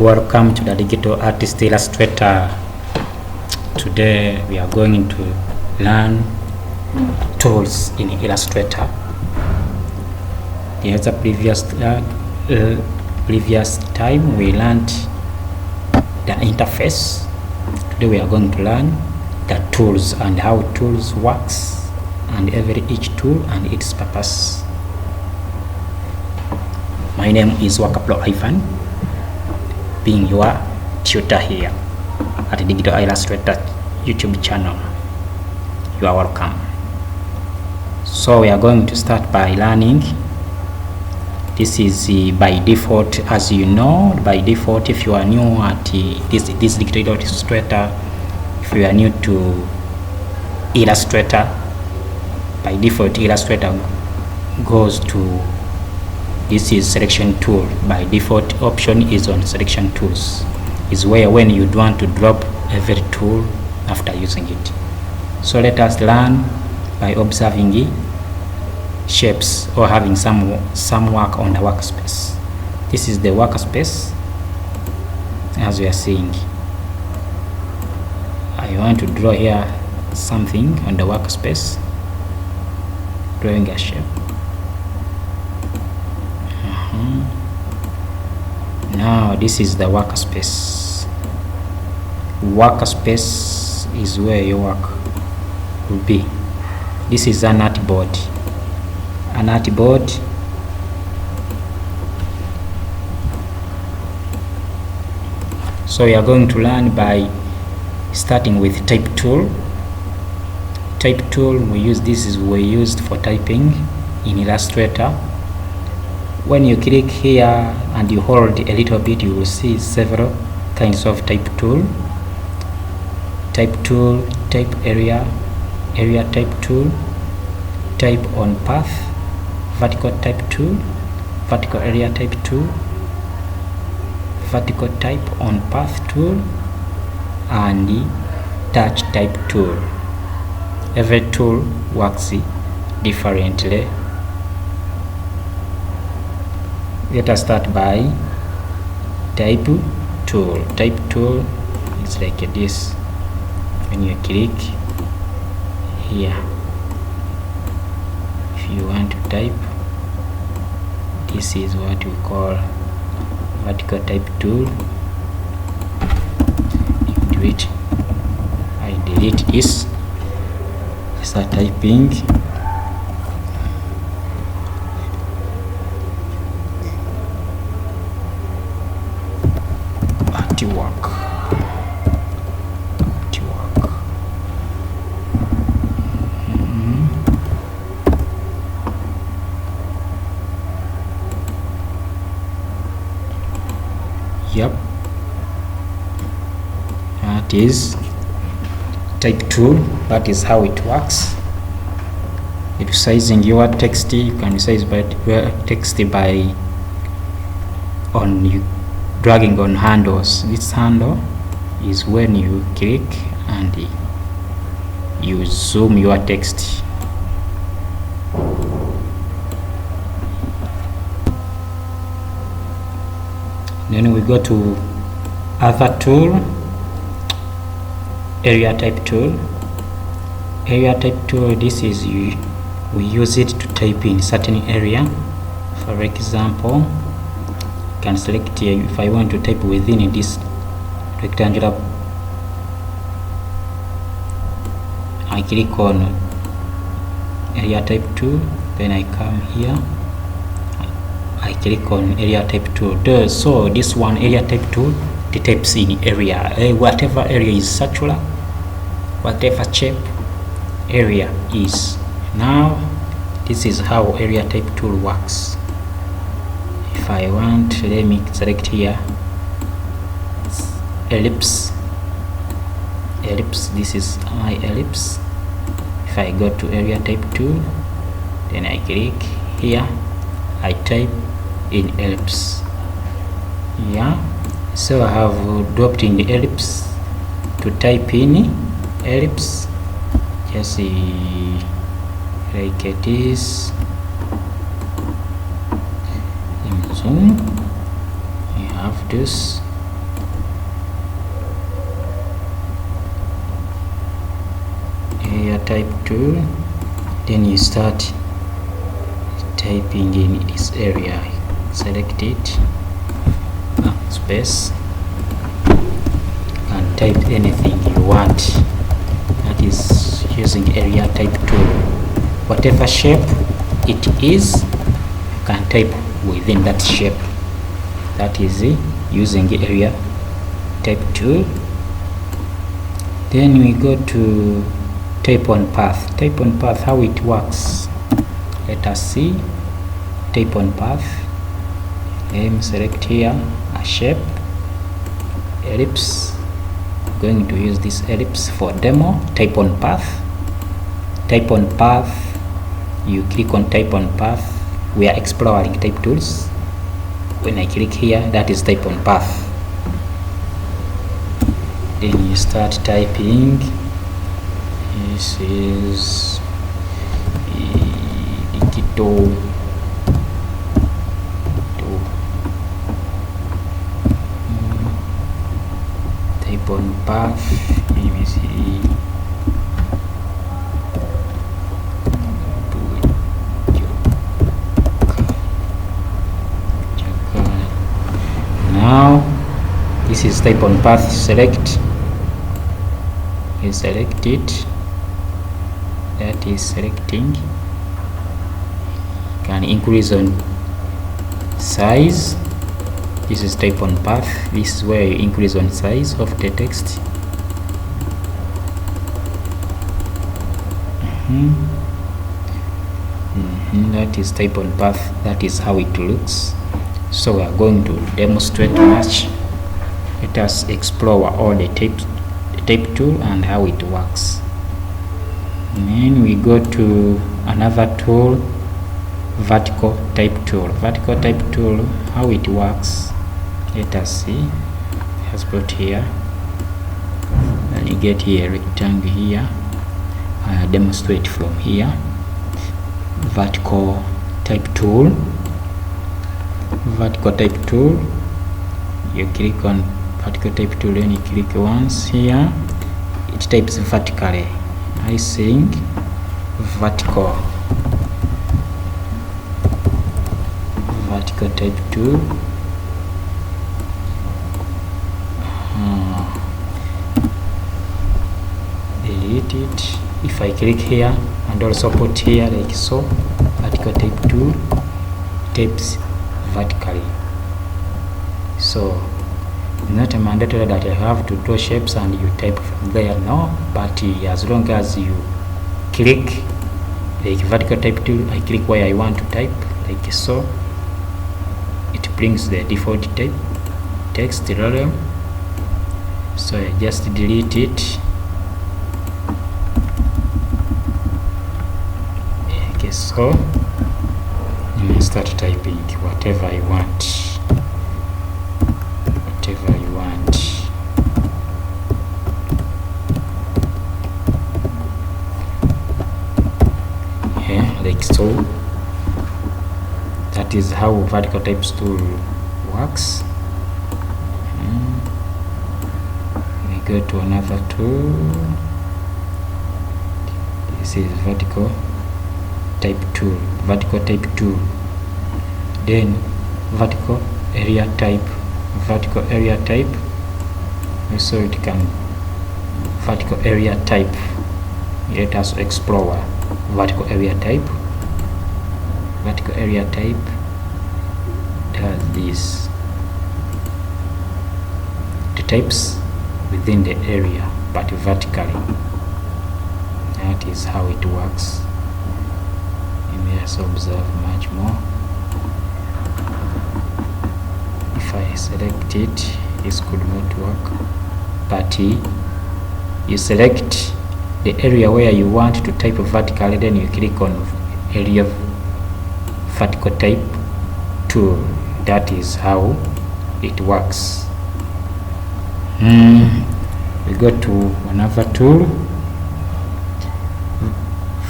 Welcome to the Digital Artist Illustrator. Today we are going to learn tools in Illustrator. The previous time we learned the interface. Today we are going to learn the tools and how tools works, and each tool and its purpose. My name is Wakaplo Ivan, being your tutor here at the Digital Illustrator YouTube channel. You are welcome. So we are going to start by learning. This is by default, as you know. By default, if you are new at this Digital Illustrator, if you are new to Illustrator, by default Illustrator goes to this is selection tool. By default option is on selection tools. Is where when you want to drop every tool after using it. So let us learn by observing shapes or having some work on the workspace. This is the workspace, as we are seeing. I want to draw here something on the workspace, drawing a shape. Now this is the workspace. Workspace is where your work will be. This is an artboard. An artboard. So we are going to learn by starting with type tool. Type tool we used for typing in Illustrator. When you click here and you hold a little bit, you will see several kinds of type tool. Type tool, type area, area type tool, type on path, vertical type tool, vertical area type tool, vertical type on path tool, and the touch type tool. Every tool works differently. Let us start by type tool. Type tool is like this. When you click here, if you want to type, this is what we call vertical type tool. I delete this. Start typing. Work. Yep, that is type tool. That is how it works. If sizing your text, you can size by your text by dragging on handles. This handle is when you click and you zoom your text. Then we go to other tool, area type tool. Area type tool, this is we use it to type in certain area. For example, can select here if I want to type within this rectangular. I click on area type tool, then I come here, I click on area type tool. So this one area type tool, it types in area, whatever area is circular, whatever shape area is. Now this is how area type tool works. If I want, let me select here ellipse. This is my ellipse. If I go to area type tool, then I click here, I type in ellipse. Yeah, so I have dropped in the ellipse. To type in ellipse, just like this. Zoom, you have this type tool, then you start typing in this area. Select it, space, and type anything you want. That is using area type tool. Whatever shape it is, you can type within that shape. That is using area type tool. Then we go to type on path. Type on path, how it works. Let us see. Type on path. Select here a shape, ellipse. I'm going to use this ellipse for demo. Type on path. Type on path. You click on type on path. We are exploring type tools. When I click here, that is type on path. Then you start typing. This is digital. Type on path. Let me see. Now this is type on path. Select. You select it. That is selecting. Can increase on size. This is type on path. This is where you increase on size of the text. That is type on path. That is how it looks. So we are going to demonstrate much. Let us explore all the type tool and how it works. And then we go to another tool, vertical type tool. Vertical type tool, how it works. Let us see. Let's put here. And you get here rectangle here. I demonstrate from here. Vertical type tool. Vertical type tool. You click on vertical type tool, then you click once here. It types vertically. I saying vertical. Vertical type tool. Delete it. If I click here and also put here like so, vertical type tool types vertically. So it's not mandatory that you have to draw shapes and you type from there, no, but as long as you click like vertical type tool, I click where I want to type like so, it brings the default type text area. So I just delete it. Okay, so you start typing whatever I want. Whatever you want. Yeah, like so. That is how vertical types tool works. We go to another tool. This is vertical type tool. Vertical type tool. Then vertical area type. Vertical area type. So it can vertical area type. Let us explore vertical area type. Vertical area type does this. The types within the area but vertically. That is how it works. You may also observe much more. If I select it, this could not work, but you select the area where you want to type vertically, then you click on area vertical type tool. That is how it works. We go to another tool,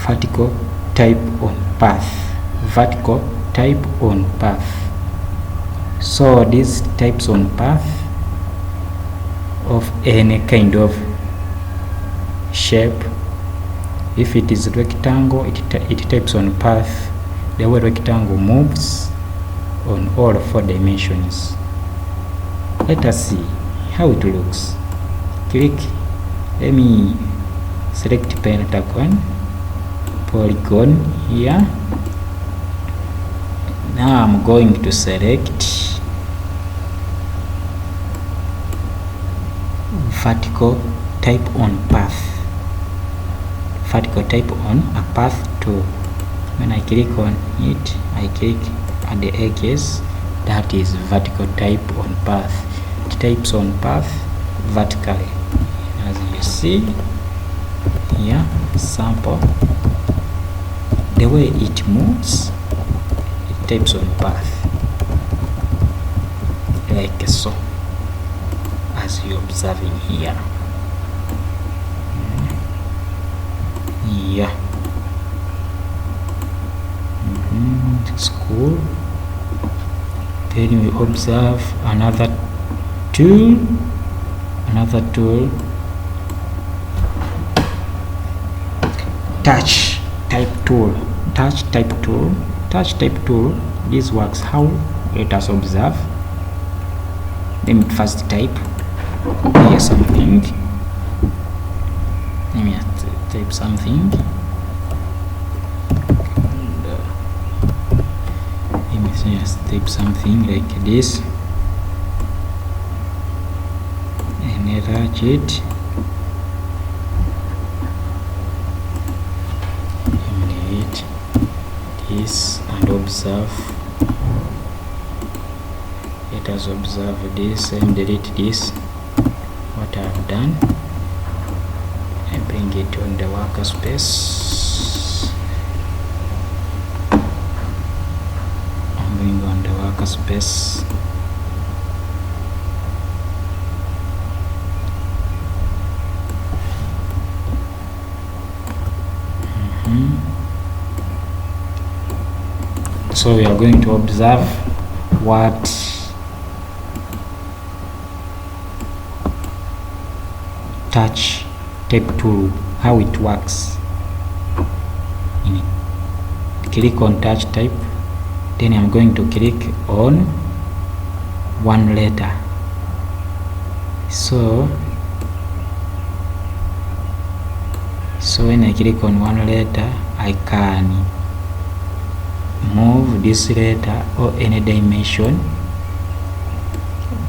vertical type on path. Vertical type on path. So these types on path of any kind of shape, If it is rectangle, it types on path, the way rectangle moves on all 4 dimensions. Let us see how it looks. Click, let me select pentagon, polygon here. Now I'm going to select vertical type on path. Vertical type on a path tool. When I click on it, I click at the edges. That is vertical type on path. It types on path vertically. As you see here, sample, the way it moves, it types on path like so, as you're observing here. Yeah. It's cool. Then we observe another tool, touch type tool. This works how? Let us observe. Let me first type here something. Let me type something. Let me just type something like this and enlarge it. Eliminate this and observe. Let us observe this and delete this. What I have done, I bring it on the workspace. I'm going on the workspace. So we are going to observe what touch type tool, how it works. Click on touch type, then I'm going to click on one letter. So when I click on one letter, I can move this letter or any dimension,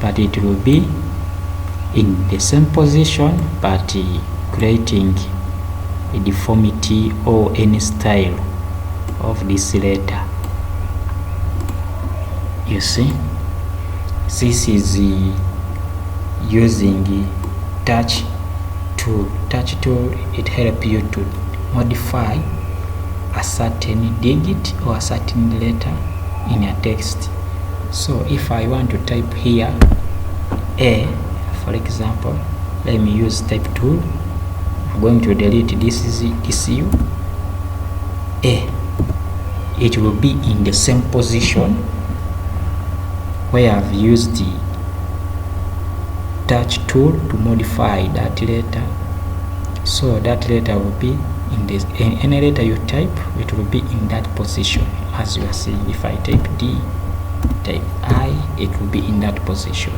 but it will be in the same position, but creating a deformity or any style of this letter. You see, this is using touch tool. Touch tool, it helps you to modify a certain digit or a certain letter in a text. So if I want to type here A, for example, let me use type tool. I'm going to delete this U. A. It will be in the same position where I've used the touch tool to modify that letter. So that letter will be in this. Any letter you type, it will be in that position. As you are seeing, if I type D, type I, it will be in that position.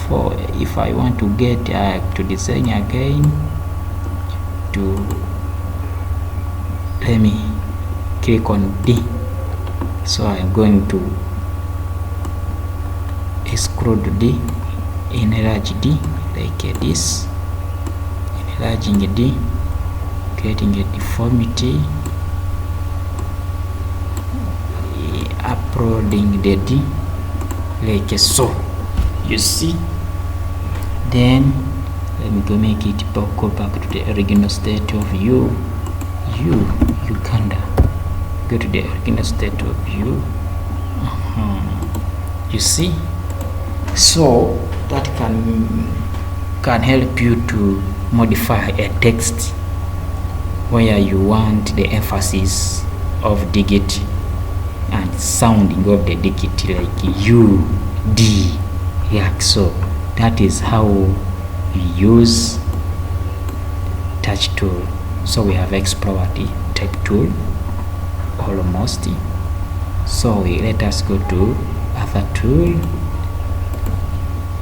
For if I want to get to design again, let me click on D. So I'm going to extrude D, enlarge D like this, enlarging D, creating a deformity, uploading the D like so. You see, then let me go make it go back to the original state of Uganda. Go to the original state of you see, so that can help you to modify a text where you want the emphasis of digit and sounding of the digit like U, D. Yeah, so that is how we use touch tool. So we have explored the type tool almost. So let us go to other tool.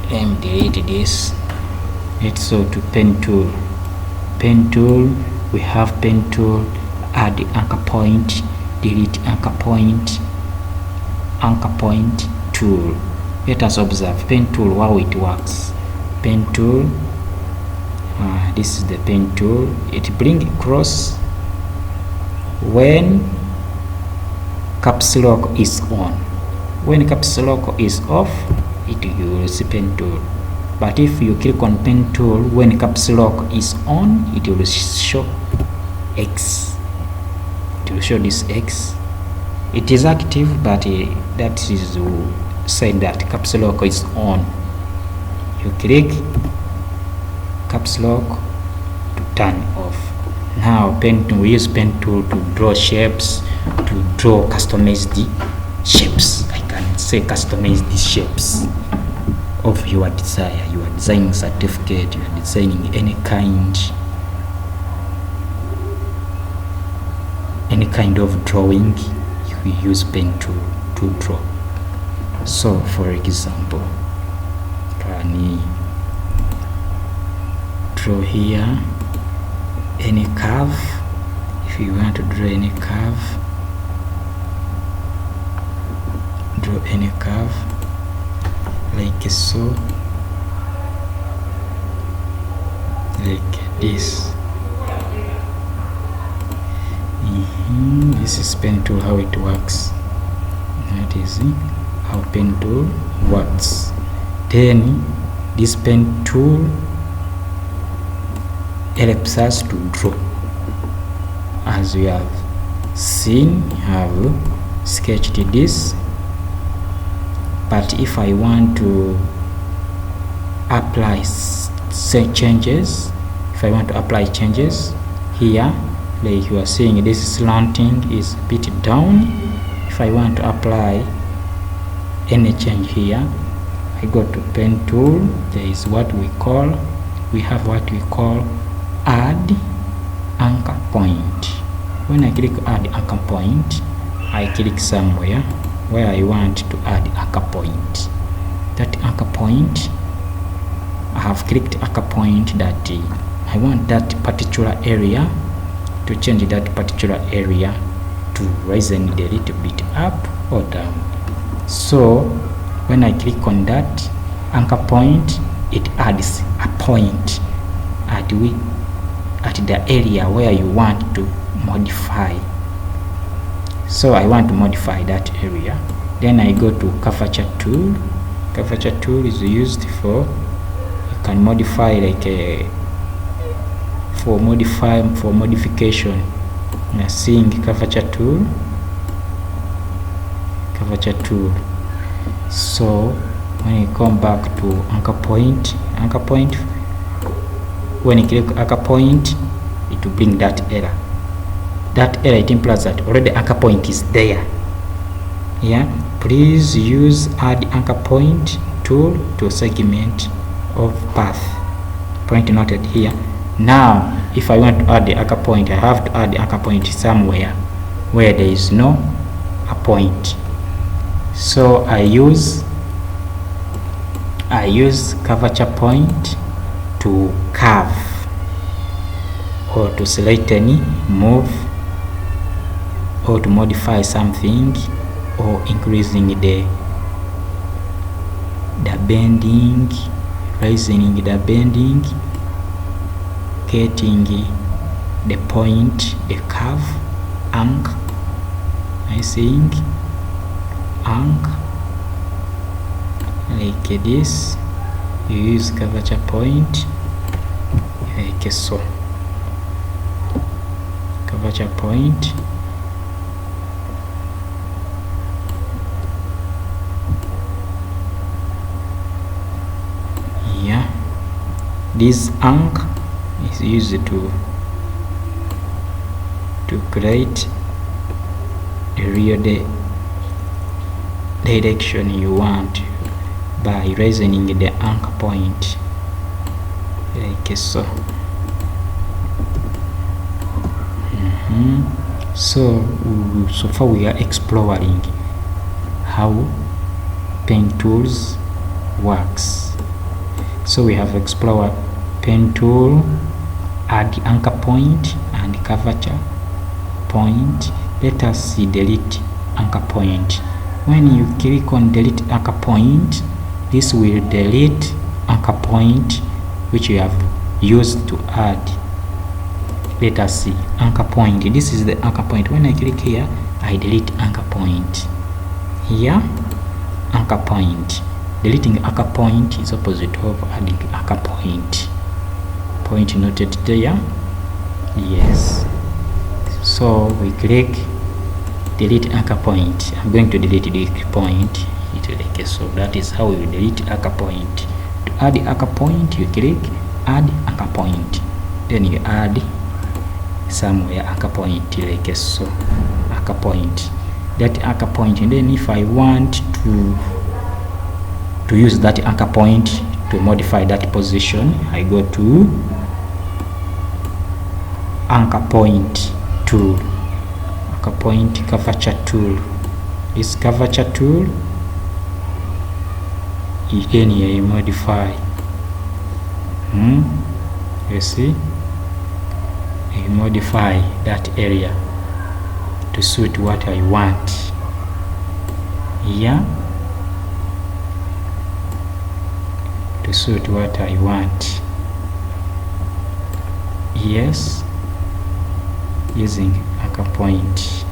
Let me delete this. Let's go to pen tool. Pen tool, we have pen tool, add anchor point, delete anchor point tool. Let us observe pen tool, how it works. Pen tool, this is the pen tool. It brings across when caps lock is on. When caps lock is off, it uses pen tool. But if you click on pen tool when caps lock is on, it will show X. It will show this X. It is active, but that is to say that caps lock is on. You click caps lock to turn off. Now we use pen tool to draw shapes, to draw customized shapes. I can say customize these shapes of your desire. You are designing certificate, you are designing any kind of drawing, you use pen tool to draw. So for example, can draw here any curve. If you want to draw any curve, draw any curve like so, like this. This is pen tool, how it works. That is how pen tool works. Then this pen tool helps us to draw. As we have seen, I have sketched this. But if I want to apply changes, here, like you are seeing, this slanting is a bit down. If I want to apply any change here, I go to pen tool. There is we have what we call add anchor point. When I click add anchor point, I click somewhere where I want to add anchor point. That anchor point, I have clicked anchor point that I want that particular area to change that particular area to rise and a little bit up or down. So when I click on that anchor point, it adds a point at the area where you want to modify. So I want to modify that area. Then I go to curvature tool. Curvature tool is used for, you can modify like for modification. You are seeing curvature tool. So when you come back to anchor point, when you click anchor point, it will bring that error. That error, it implies that already anchor point is there. Yeah, please use add anchor point tool to segment of path. Point noted here. Now if I want to add the anchor point, I have to add the anchor point somewhere where there is no a point. So I use curvature point to curve or to select any move or to modify something, or increasing the bending, raising the bending, getting the point, the curve, angle. I think angle like this. You use curvature point like so. Curvature point. Yeah, this angle is used to create the real direction you want by raising the anchor point like so. So far we are exploring how pen tools works. So we have explored pen tool, add anchor point and curvature point. Let us see delete anchor point. When you click on delete anchor point, this will delete anchor point which you have used to add. Let us see anchor point. This is the anchor point. When I click here, I delete anchor point. Here, anchor point. Deleting anchor point is opposite of adding anchor point. Point noted there. Yes. So we click delete anchor point. I'm going to delete the point. Okay, so that is how you delete anchor point. To add anchor point, you click add anchor point. Then you add somewhere anchor point, like so. Anchor point. That anchor point, and then if I want to use that anchor point to modify that position, I go to anchor point tool, anchor point curvature tool. This curvature tool, again here you modify. You see, you modify that area to suit what I want. Here, to suit what I want. Yes, using anchor point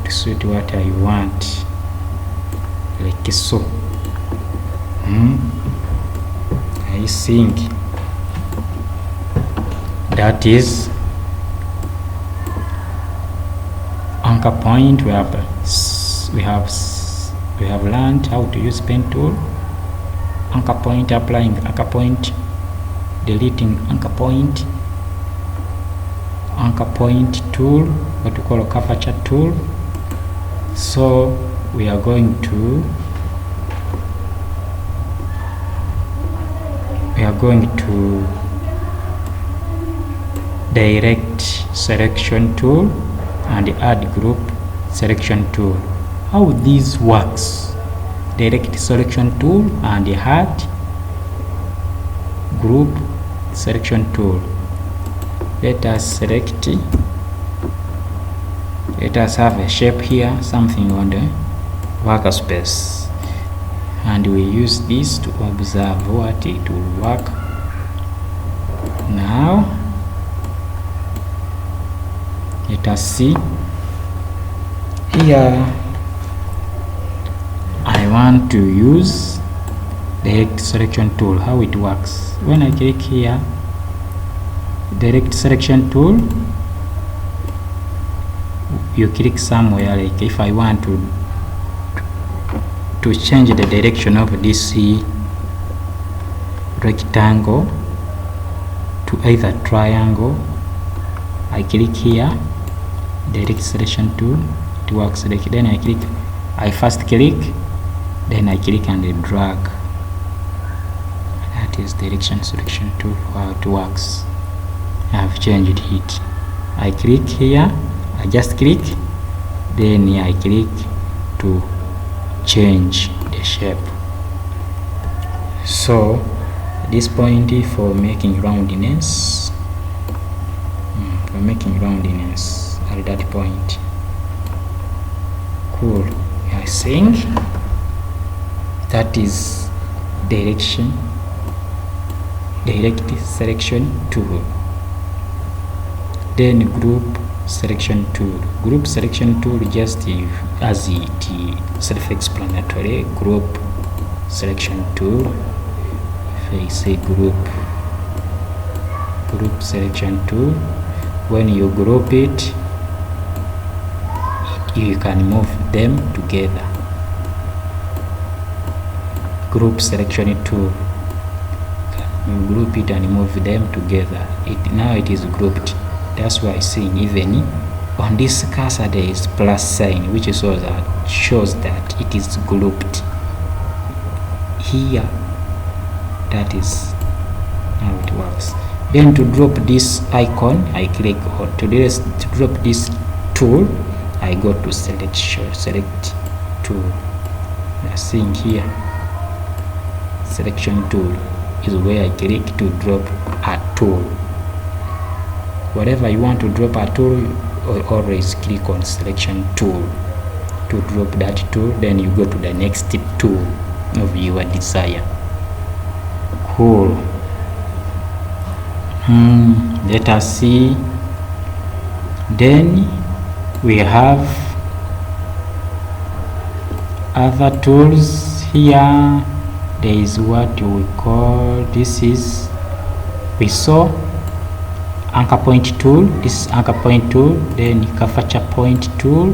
to suit what I want, like so. I think that is anchor point. We have learned how to use pen tool, anchor point, applying anchor point, deleting anchor point tool, what we call a curvature tool. So we are going to direct selection tool and add group selection tool. How this works: direct selection tool and add group selection tool. Let us select, let us have a shape here, something on the workspace, and we use this to observe what it will work. Now let us see here. I want to use direct selection tool. How it works: when I click here, direct selection tool, you click somewhere, like if I want to change the direction of this rectangle to either triangle, I click here, direct selection tool, it works. Like then I first click, then I click and drag. That is direction selection tool, how it works. I have changed it. I click here, I just click, then I click to change the shape. So this point for making roundness, at that point. Cool. I think that is direct selection tool. Then group selection tool. Group selection tool, just as it self-explanatory. Group selection tool. If I say group selection tool, when you group it, you can move them together. Group selection tool, you group it and move them together. Now it is grouped. That's why I see even on this cursor there is plus sign, which shows that it is grouped. Here, that is how it works. Then to drop this icon, I click, or to drop this tool, I go to select tool. You are seeing here, selection tool is where I click to drop a tool. Whatever you want to drop a tool, always click on selection tool to drop that tool. Then you go to the next tool of your desire. Cool. Let us see. Then we have other tools here. There is what we call, this is, we saw anchor point tool. This is anchor point tool. Then curvature point tool.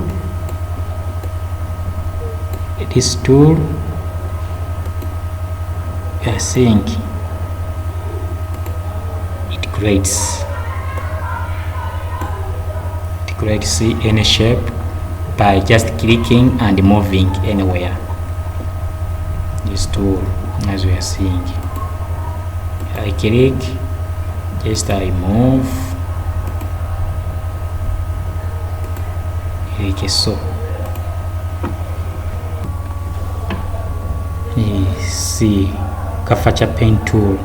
This tool, you are seeing, it creates any shape by just clicking and moving anywhere. This tool, as we are seeing, I click, just I move, like so. See, curvature pen tool.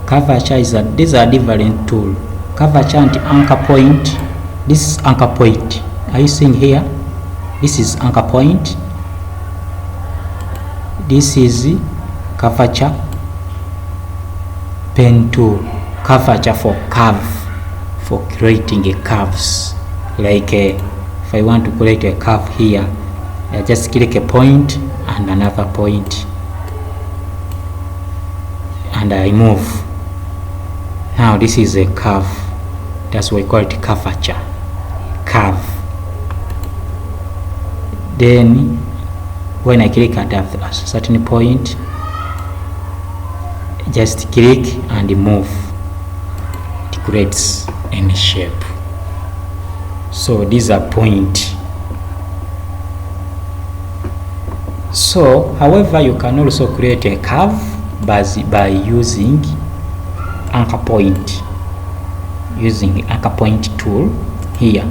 Curvature is these are different tool. Curvature and anchor point. This is anchor point. Are you seeing here? This is anchor point. This is curvature pen tool. Curvature for curve, for creating a curves. Like if I want to create a curve here, I just click a point and another point, and I move. Now this is a curve. That's why we call it curvature. Curve. Then when I click at a certain point, just click and move. It creates any shape. So these are point. So however, you can also create a curve by using anchor point, using anchor point tool here,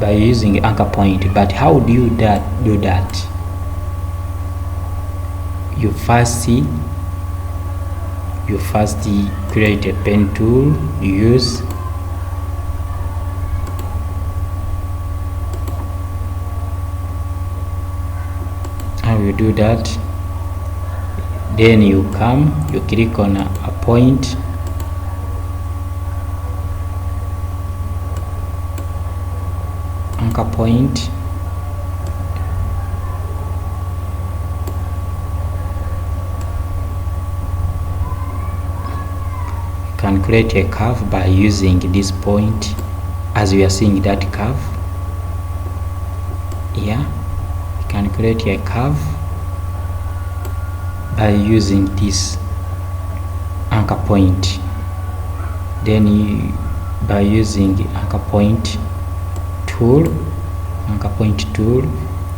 by using anchor point. But how do you do that? You first create a pen tool. You use how you do that. Then you come, you click on a point, anchor point, you can create a curve by using this point, as we are seeing that curve. Yeah, you can create a curve by using this anchor point. Then by using anchor point tool,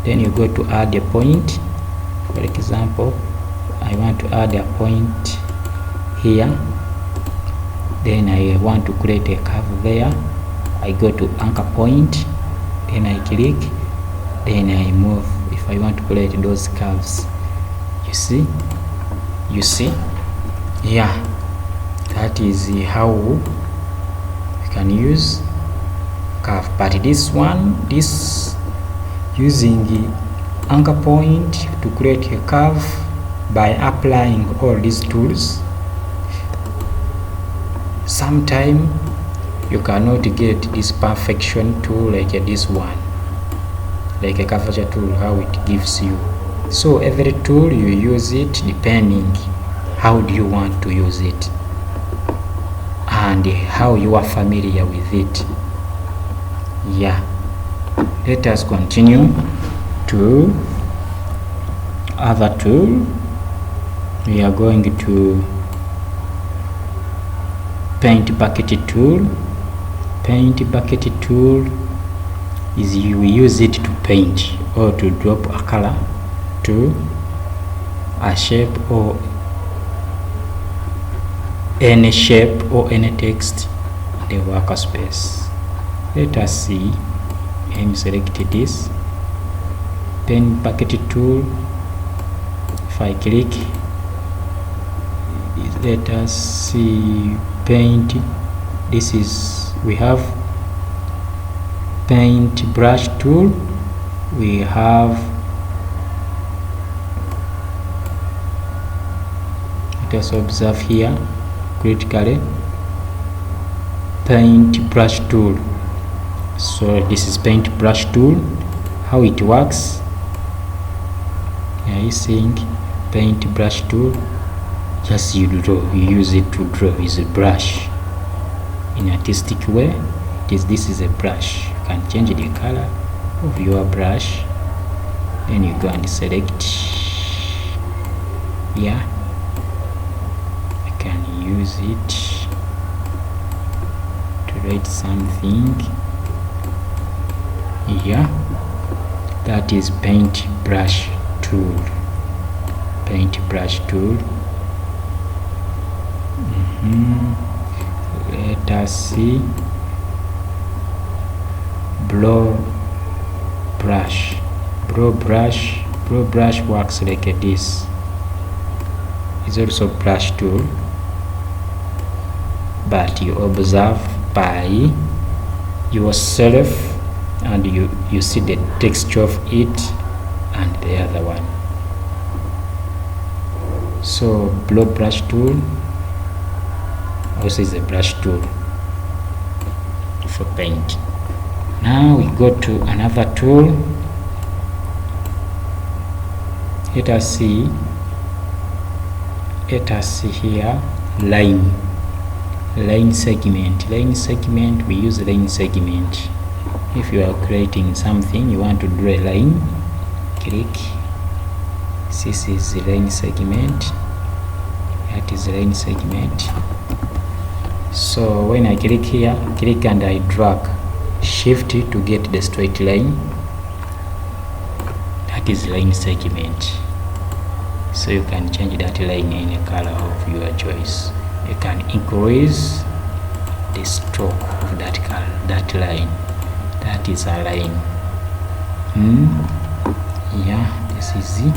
then you go to add a point. For example, I want to add a point here. Then I want to create a curve there. I go to anchor point, then I click, then I move. If I want to create those curves, you see, yeah, that is how we can use curve. But this using the anchor point to create a curve by applying all these tools, sometimes you cannot get this perfection tool like this one, like a curvature tool, how it gives you. So every tool you use it depending how do you want to use it and how you are familiar with it. Yeah, let us continue to other tool. We are going to paint bucket tool. Paint bucket tool is you use it to paint or to drop a color to a shape or any shape or any text in the workspace. Let us see. I'm selected this pen bucket tool. If I click, let us see paint. This is, we have paint brush tool, we have, let us observe here critically, paint brush tool. So this is paint brush tool. How it works, are you seeing? Paint brush tool, just you use it to draw with a brush in an artistic way. This is a brush. You can change the color of your brush, then you go and select here. I can use it to write something here. That is paint brush tool. Paint brush tool. Let us see. Blow brush. Blow brush works like this. It's also brush tool, but you observe by yourself and you see the texture of it and the other one. So blow brush tool also is a brush tool for paint. Now we go to another tool. Let us see here, line segment. We use line segment. If you are creating something, you want to draw a line, click. This is the line segment. That is the line segment. So when I click here, click and I drag shift to get the straight line. That is line segment. So you can change that line in a color of your choice. You can increase the stroke of that color, that line. That is a line. Yeah, this is a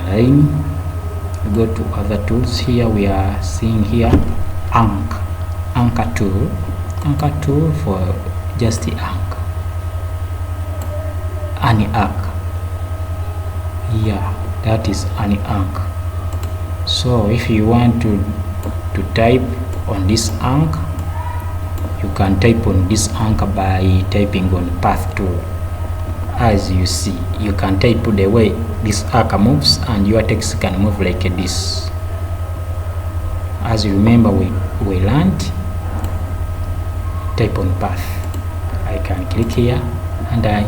line. We go to other tools. Here we are seeing here anchor tool for just the anchor. An arc. Yeah, that is an arc. So if you want to type on this anchor, you can type on this anchor by typing on path tool. As you see, you can type the way this anchor moves and your text can move like this. As you remember, we learned type on path. I can click here and I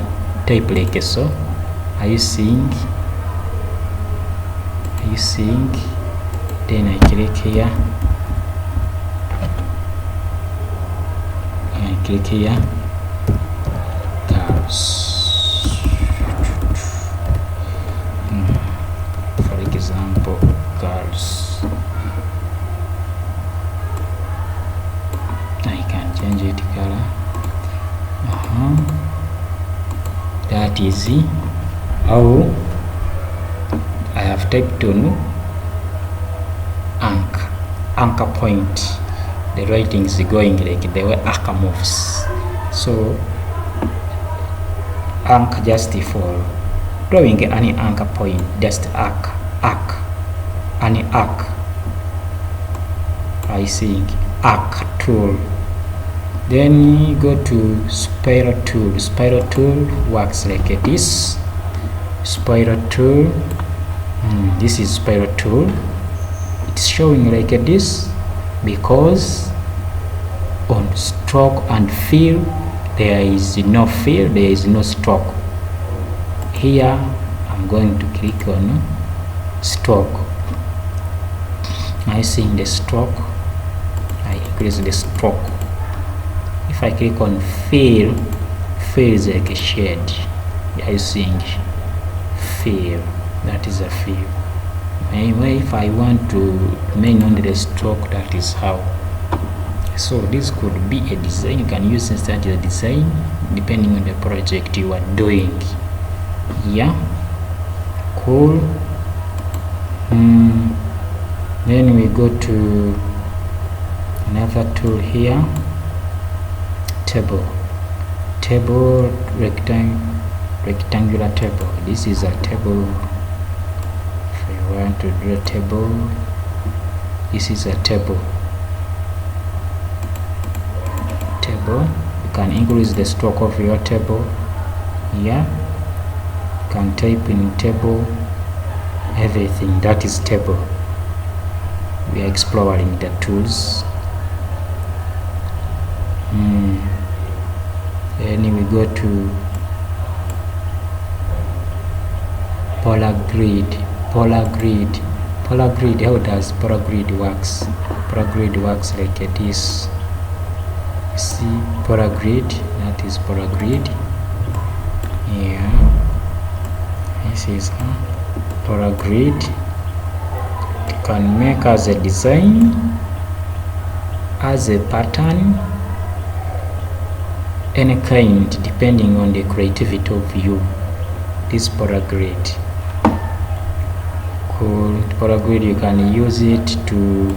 type like so. Are you seeing? Then I click here. Curves. For example, curves. I can change it color. That is how I have typed on anchor point. The writing is going like the way anchor moves. So anchor just for drawing any anchor point, just arc, any arc. I see arc tool. Then you go to spiral tool. Spiral tool works like this. Spiral tool. This is spiral tool. It's showing like this because on stroke and fill there is no fill, there is no stroke. Here I'm going to click on stroke. I see the stroke. I increase the stroke. If I click on fill is like a shade. I see fill. That is a fill. Anyway, if I want to remain on the stroke, that is how. So this could be a design. You can use instead a design depending on the project you are doing. Yeah, cool. Then we go to another tool here, table rectangular table. This is a table. If you want to do a table, this is a table. You can increase the stroke of your table. Yeah, you can type in table, everything. That is table. We are exploring the tools. Then we go to polar grid. How does polar grid works? Polar grid works like this. See, polar grid, that is polar grid. Yeah, this is polar grid. You can make as a design, as a pattern, any kind, depending on the creativity of you. This polar grid, cool. Polar grid, you can use it to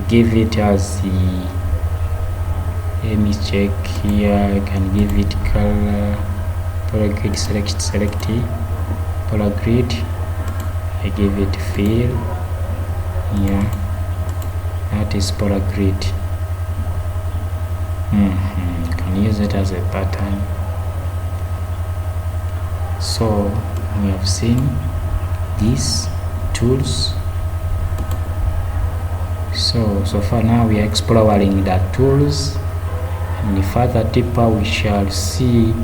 give it as the, let me check here. I can give it color. Polar grid, select polar grid. I give it fill. Yeah, that is polar grid. You can use it as a pattern. So we have seen these tools. So far now we are exploring the tools, and further deeper we shall see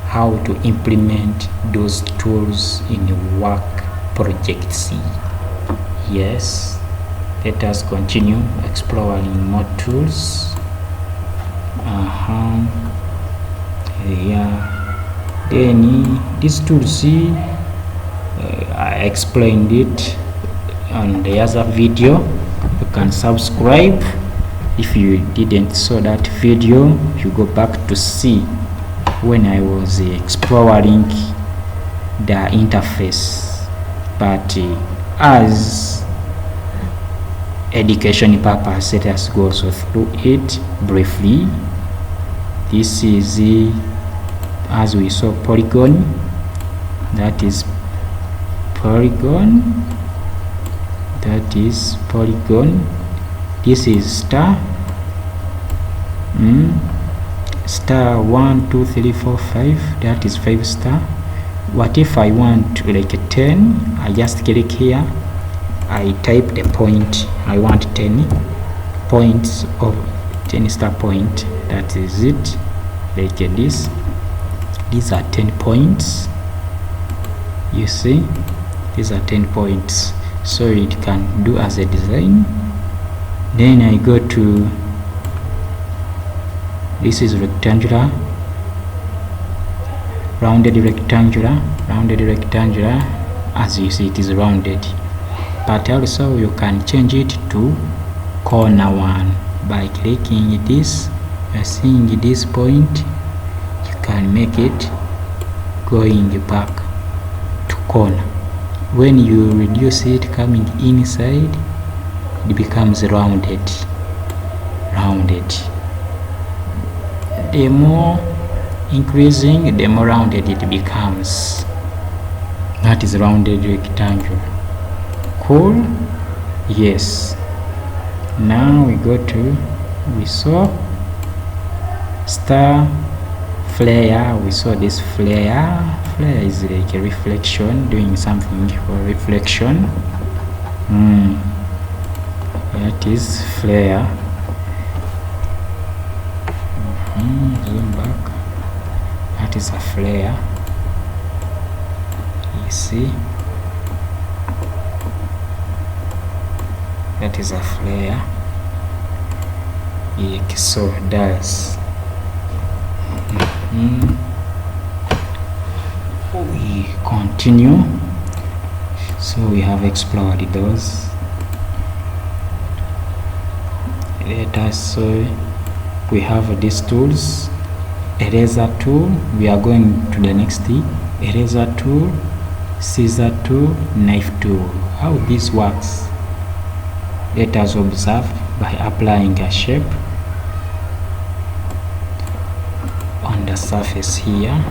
how to implement those tools in work projects. Yes, let us continue exploring more tools. Yeah, then these tools, I explained it on the other video. You can subscribe if you didn't saw that video. You go back to see when I was exploring the interface, but as education purpose, let us go also through it briefly. This is as we saw, polygon. That is polygon. This is star. Star 1 2 3 4 5. That is 5 star. What if I want like a 10? I just click here, I type the point. I want 10 points of 10 star point. That is it. Like this. These are 10 points. You see, these are 10 points. So it can do as a design. Then I go to, this is rectangular, rounded rectangular. As you see, it is rounded, but also you can change it to corner one by clicking this. You are seeing this point, you can make it going back to corner. When you reduce it coming inside, it becomes rounded. The more increasing, the more rounded it becomes. That is rounded rectangle. Cool. Yes, now we go to, we saw star, flare. We saw this flare is like a reflection, doing something for reflection. That is flare. Zoom back. That is a flare. You see, that is a flare. So does we continue. So we have explored those. Let us we have these tools. Eraser tool, we are going to the next thing. Eraser tool, scissor tool, knife tool. How this works, let us observe by applying a shape on the surface here.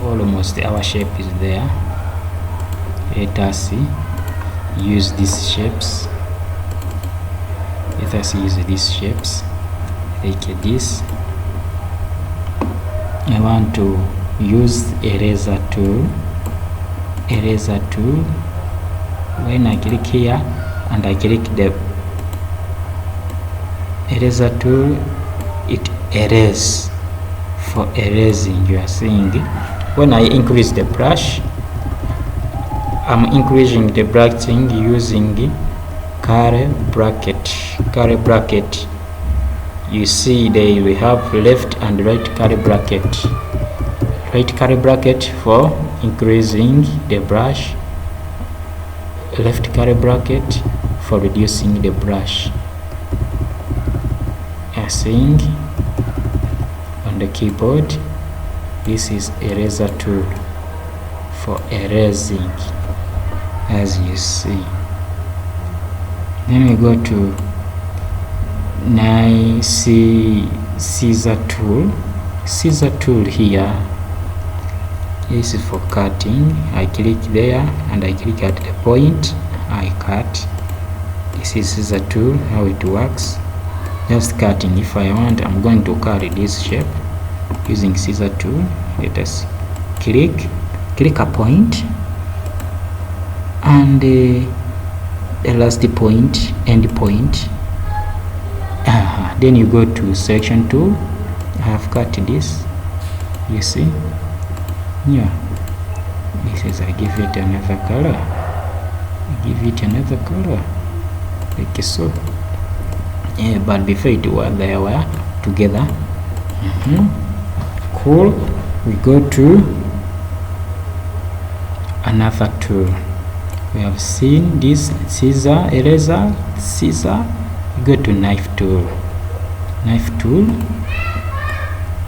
Almost our shape is there. Let us use these shapes. Let us use these shapes like this. I want to use eraser tool. Eraser tool. When I click here and I click the eraser tool, it erases. For erasing, you are seeing when I increase the brush, I'm increasing the bracketing using curly bracket. Curly bracket. You see they we have left and right curly bracket. Right curly bracket for increasing the brush, left curly bracket for reducing the brush. You're seeing on the keyboard, this is eraser tool for erasing, as you see. Then we go to scissor tool. Scissor tool here is for cutting. I click there and I click at the point, I cut. This is scissor tool, how it works. Just cutting. If I want, I'm going to cut this shape using scissor tool. Let us click a point and the last point, end point. Then you go to selection tool. I have cut this, you see. Yeah, this is, I give it another color. Like so. Yeah, but before it was they were together. Cool. We go to another tool. We have seen this scissor, eraser, scissor. We go to knife tool. Knife tool.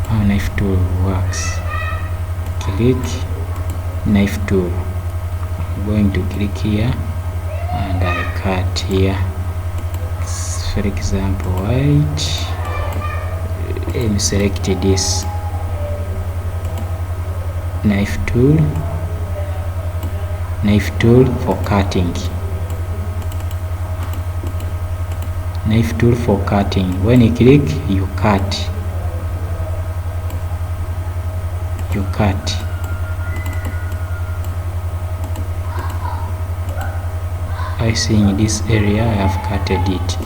How knife tool works. Click knife tool. I'm going to click here and I cut here. For example, white. Let me select this knife tool for cutting. Knife tool for cutting. When you click, you cut. I see in this area I have cutted it.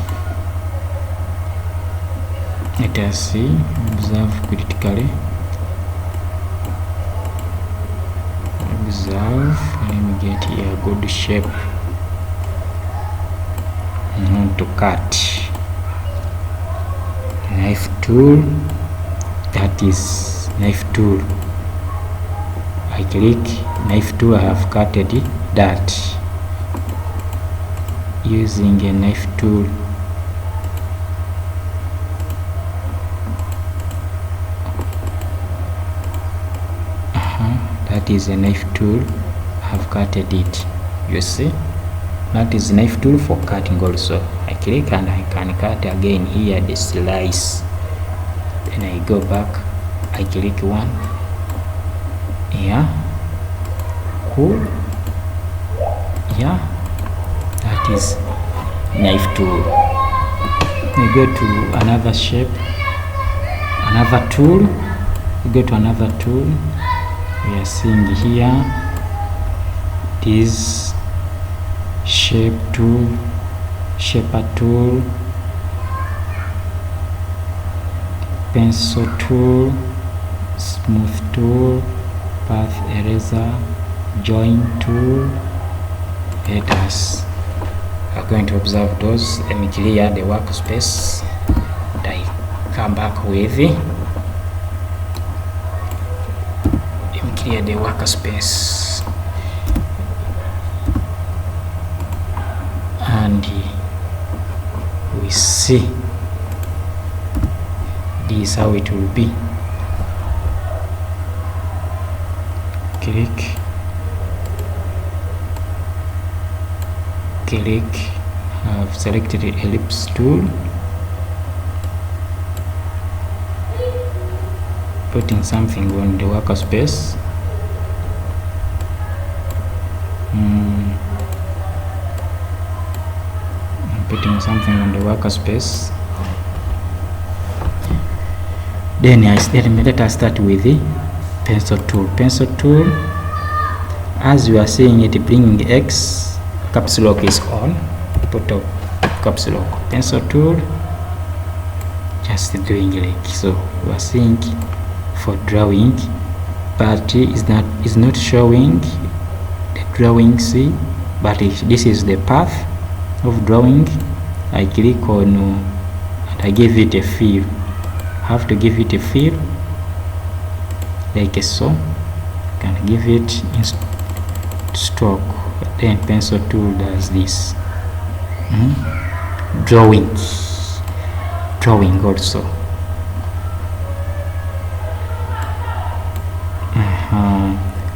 Let us see, observe critically. Observe, let me get here a good shape. Now to cut. Knife tool, that is knife tool. I click knife tool, I have cutted that using a knife tool. That is a knife tool. I have cutted it. You see, that is a knife tool for cutting also. I click and I can cut again here the slice. Then I go back, I click one. Yeah, cool. Yeah, that is knife tool. We go to another shape, another tool. We go to another tool. We are seeing here this shape tool, shaper tool, pencil tool, smooth tool, path eraser, join tool. Let us are going to observe those. Let me clear the workspace and I come back with clear the workspace. and we see this is how it will be. Click, I've selected the ellipse tool, putting something on the workspace. I'm putting something on the workspace. Then let us start with the pencil tool. Pencil tool, as you are seeing it bringing X, caps lock is on. Put up caps lock. Pencil tool, just doing like so. You are seeing for drawing, but is not showing the drawing C, but this is the path of drawing. I click on and I give it a feel. Have to give it a feel like so. Can give it in stroke. Then pencil tool does this. Drawing also.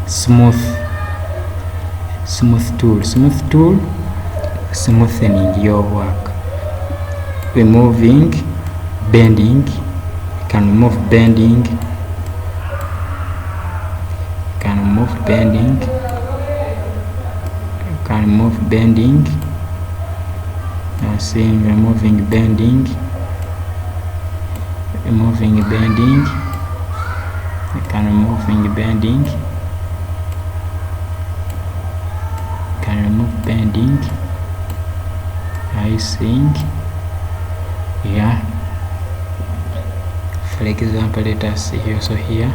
Smooth tool, smoothening your work, removing bending. You can remove bending, I'm saying removing bending, you can remove bending, I think, yeah. For example, let us see also here.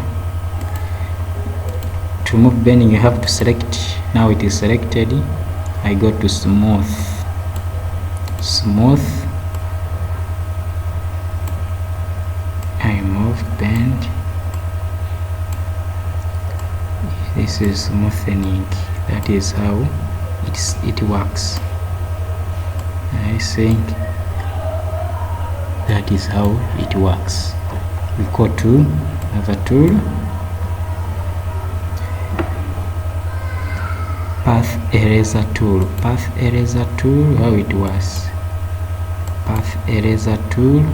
To remove bending, you have to select. Now it is selected. I go to smooth. I move bend. This is smoothening. That is how it works. I think that is how it works. We go to another tool, path eraser tool. How it was. Path eraser tool.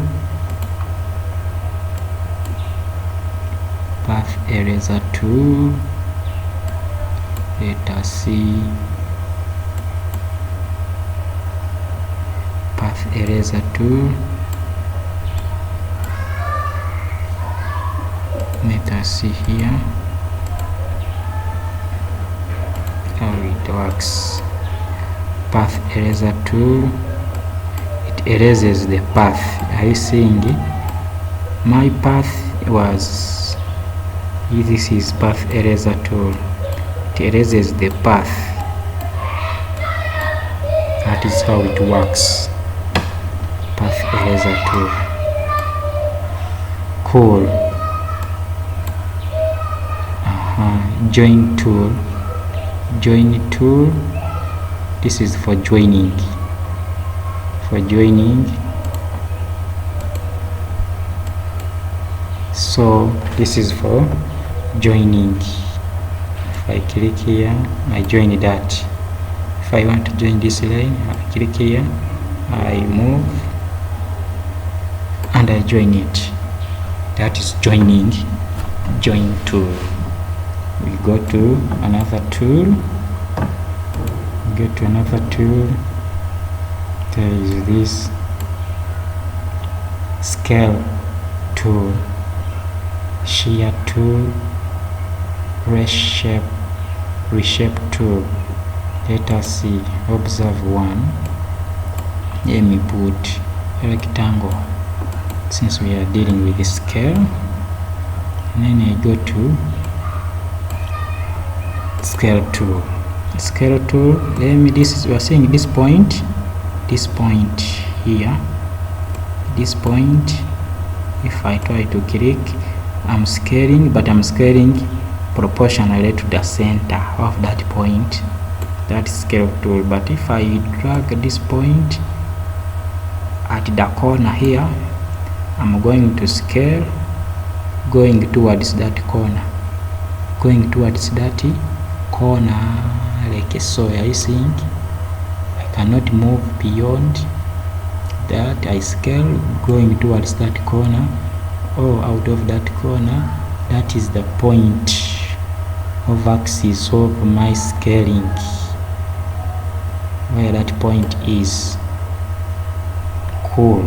Let us see. Path eraser tool. Let us see here how it works. Path eraser tool, it erases the path. Are you seeing it? My path was, this is path eraser tool. It erases the path. That is how it works. Path eraser tool. Cool. Join tool. This is for joining. So this is for joining. If I click here, I join that. If I want to join this line, I click here, I move and I join it. That is joining. Join tool. We go to another tool. There is this scale tool, shear tool, reshape tool. Let us see. Observe one. Let me put a rectangle since we are dealing with the scale. And then I go to scale tool. Let me, this is, we are saying this point here, this point. If I try to click, I'm scaling, but I'm scaling proportionally to the center of that point. that scale tool. But if I drag this point at the corner here, I'm going to scale going towards that corner, like so. I think I cannot move beyond that. I scale going towards that corner, or out of that corner. That is the point of axis of my scaling, where that point is. Cool.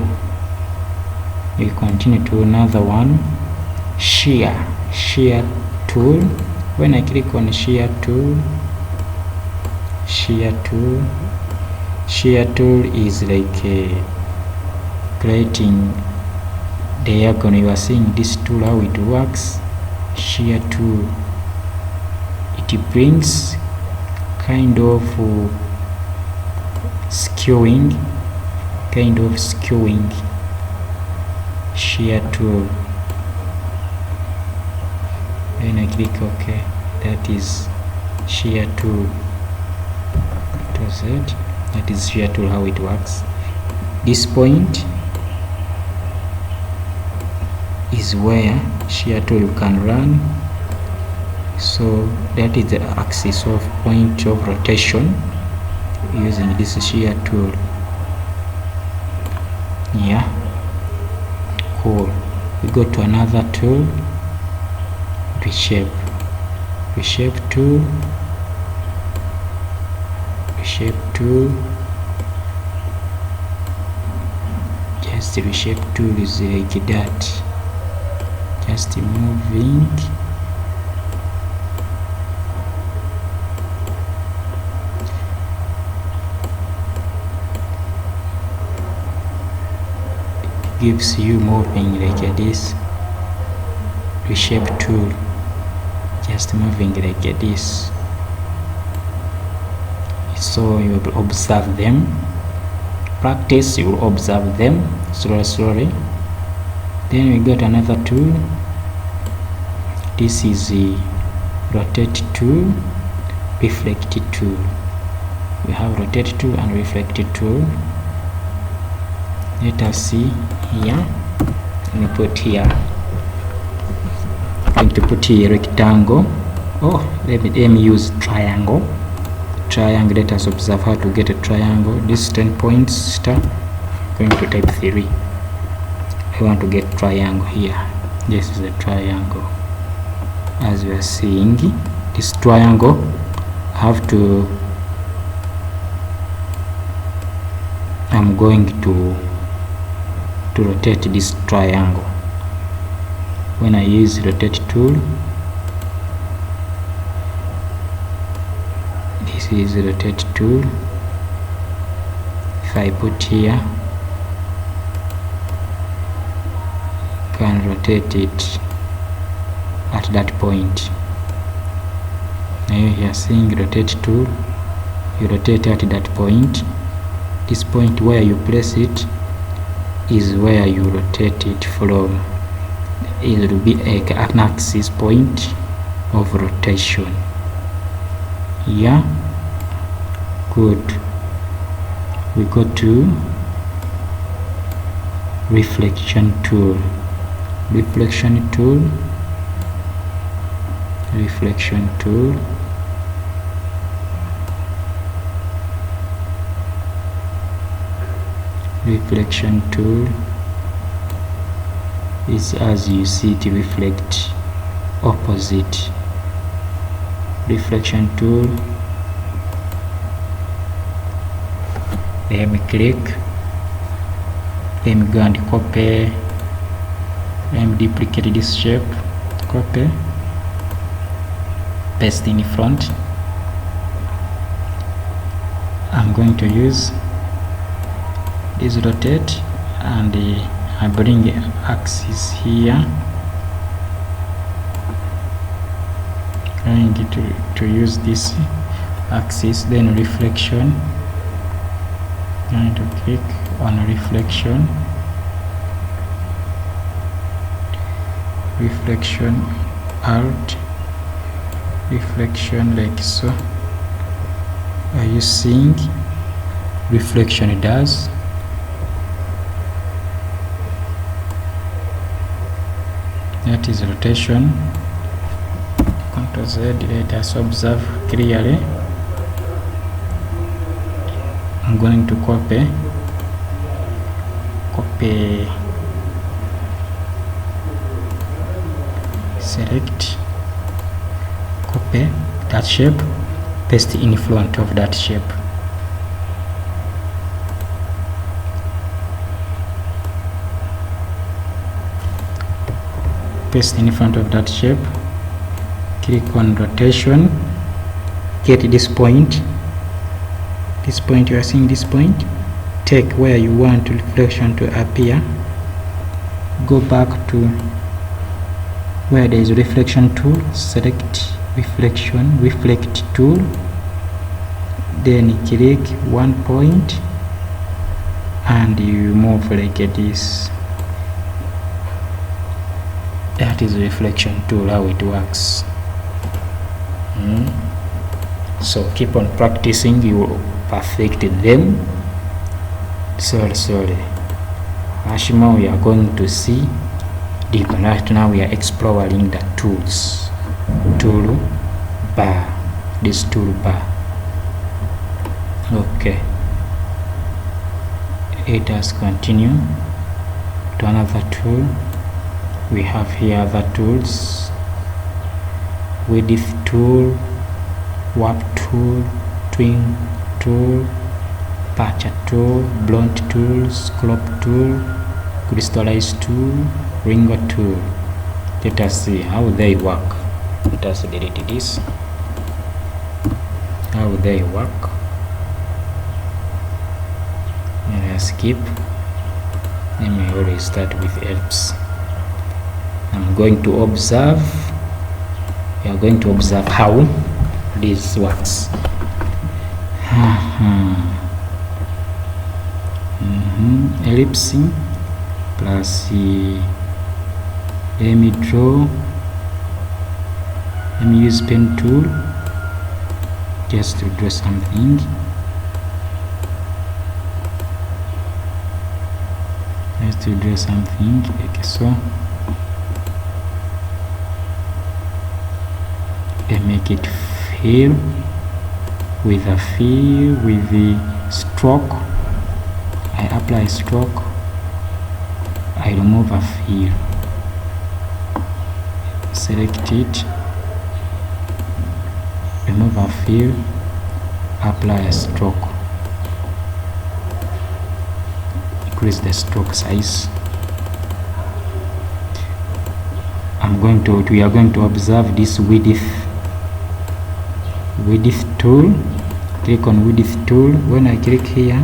We continue to another one, shear tool. When I click on shear tool is like creating diagonal. You are seeing this tool, how it works. Shear tool, it brings kind of skewing. Shear tool. When I click OK, that is shear tool. That is shear tool, how it works. This point is where shear tool can run. So that is the axis of point of rotation using this shear tool. Yeah, cool. We go to another tool, reshape tool. Just the reshape tool is like that, just moving. Gives you moving like this. Reshape tool, just moving like this. So you will observe them, practice, you will observe them slowly. Then we got another tool. This is the rotate tool, reflect tool. We have rotate tool and reflect tool. Let us see here. Let me put here. I'm going to put here rectangle. Oh, let me use triangle. Let us observe how to get a triangle. This 10 points star. I'm going to type 3. I want to get triangle here. This is a triangle. As we are seeing, this triangle I'm going to rotate this triangle. When I use rotate tool, this is rotate tool. If I put here, can rotate it at that point. Now you are seeing rotate tool, you rotate at that point. This point where you place it is where you rotate it from. It will be an axis point of rotation. Yeah, good. We go to reflection tool. Reflection tool. Reflection tool is, as you see, it reflect opposite. Reflection tool. Let me click. Let me go and copy. Let me duplicate this shape. Copy. Paste in front. I'm going to use this rotate, and I bring axis here. Trying to use this axis, then reflection. Going to click on reflection. Alt. Reflection like so. Are you seeing reflection does? That is rotation. Ctrl Z, let us observe clearly. I'm going to copy, select, copy that shape, paste in front of that shape. Paste in front of that shape, click on rotation, get this point, you are seeing this point, take where you want reflection to appear, go back to where there is reflection tool, select reflection, reflect tool, then click one point and you move like this. That is reflection tool, how it works. So keep on practicing, you will perfect them. Sorry. Ashima, we are going to see deeper. Right now we are exploring the tools. Tool bar. This tool bar. Okay. Let us continue to another tool. We have here other tools: width tool, warp tool, twin tool, patcher tool, blunt tool, scallop tool, crystallize tool, ringer tool. Let us see how they work. Let us delete this. How they work. Let us skip. Let me always start with ellipse. I'm going to observe. We are going to observe how this works. Ellipse plus let me draw. Let me use pen tool just to draw something. Just to draw something like so. Then make it fill with a fill with the stroke. I apply stroke. I remove a fill. Select it. Remove a fill. Apply a stroke. Increase the stroke size. We are going to observe this width tool. Click on width tool. When I click here,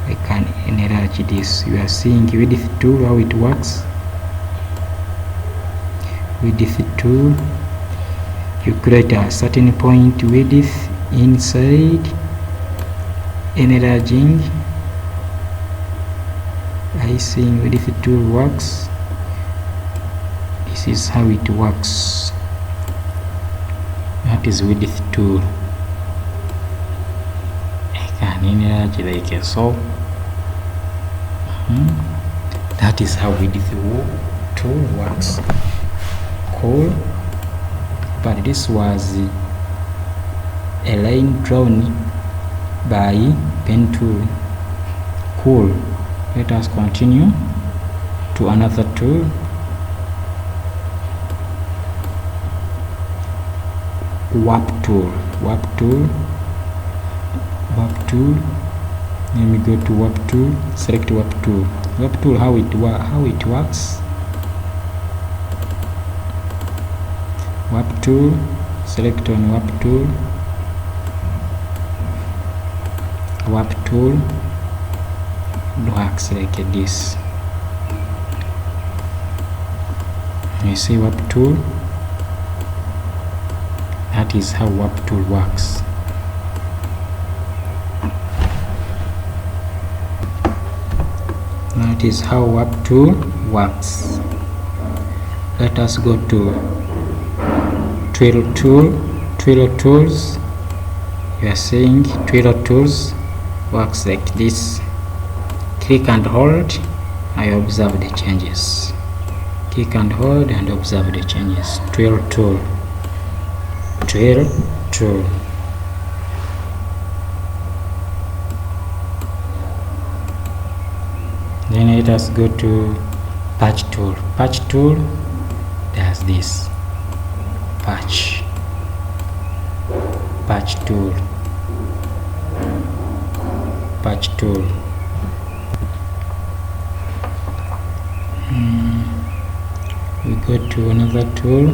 I can enlarge this. You are seeing width tool, how it works. Width tool, you create a certain point width inside, enlarging. I seeing width tool works. This is how it works. That is width tool. I can enlarge like so. That is how width tool works. Cool. But this was a line drawn by pen tool. Cool. Let us continue to another tool. Warp tool. Let me go to warp tool. Select warp tool. Warp tool, how it works. Warp tool. Select on warp tool. Warp tool works like this. You see warp tool. That is how warp tool works. That is how warp tool works. Let us go to twirl tool. Twirl tools. You are seeing Twirl tools works like this. Click and hold. I observe the changes. Click and hold and observe the changes. Twirl tool. Twirl tool. Then let us go to patch tool. Patch tool does this. Patch tool. Patch tool. We go to another tool.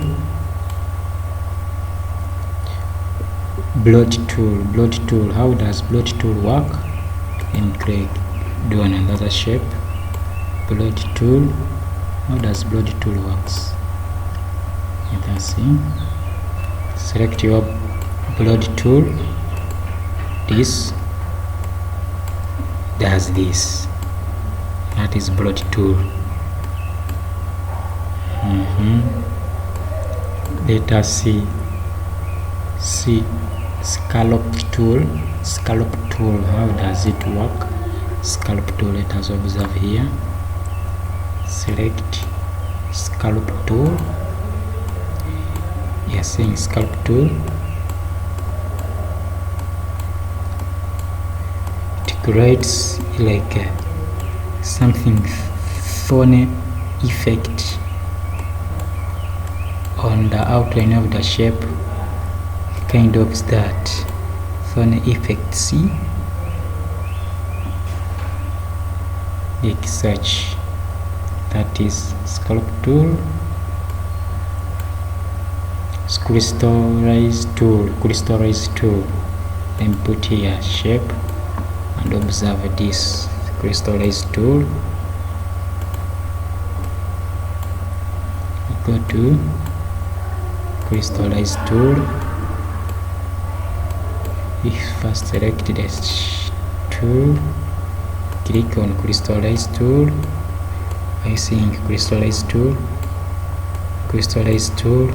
Blot tool. Blot tool. How does blot tool work? And click. Do another shape. Blot tool. How does blot tool works? You can see. Select your blot tool. This does this. That is blot tool. Let us see scallop tool. Scallop tool, how does it work? Scallop tool, let us observe here. Select scallop tool. You are seeing scallop tool. It creates like something thorny effect on the outline of the shape, kind of that thorny effect. See, like such. That is scallop tool. Crystallize tool. Crystallize tool. Then put here shape and observe this crystallize tool. Go to crystallize tool. We first select this tool. Click on crystallize tool. Are you seeing crystallize tool? Crystallize tool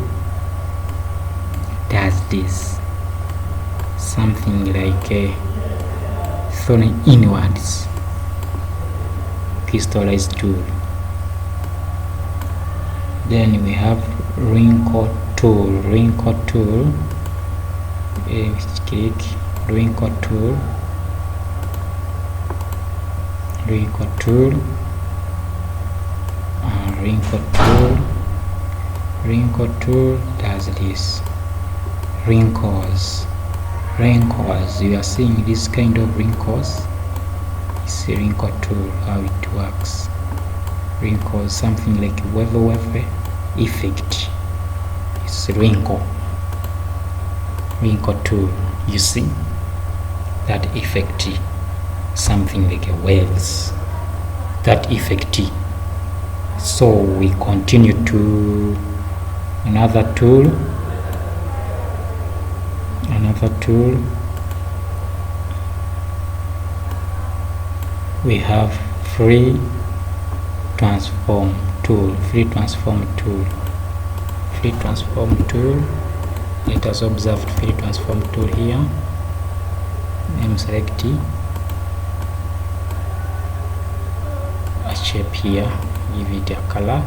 does this, something like a thorny inwards. Crystallize tool. Then we have wrinkle tool. Wrinkle tool. Click wrinkle tool. Wrinkle tool. Wrinkle tool. Wrinkle tool does this. Wrinkles. Wrinkles. You are seeing this kind of wrinkles. It's a wrinkle tool. How it works. Wrinkles, something like wave effect. It's a wrinkle tool. You see that effect, something like a waves, that effect. So we continue to another tool. We have free transform tool. Let us observe free transform tool here. I'm selecting a shape here. Give it a color.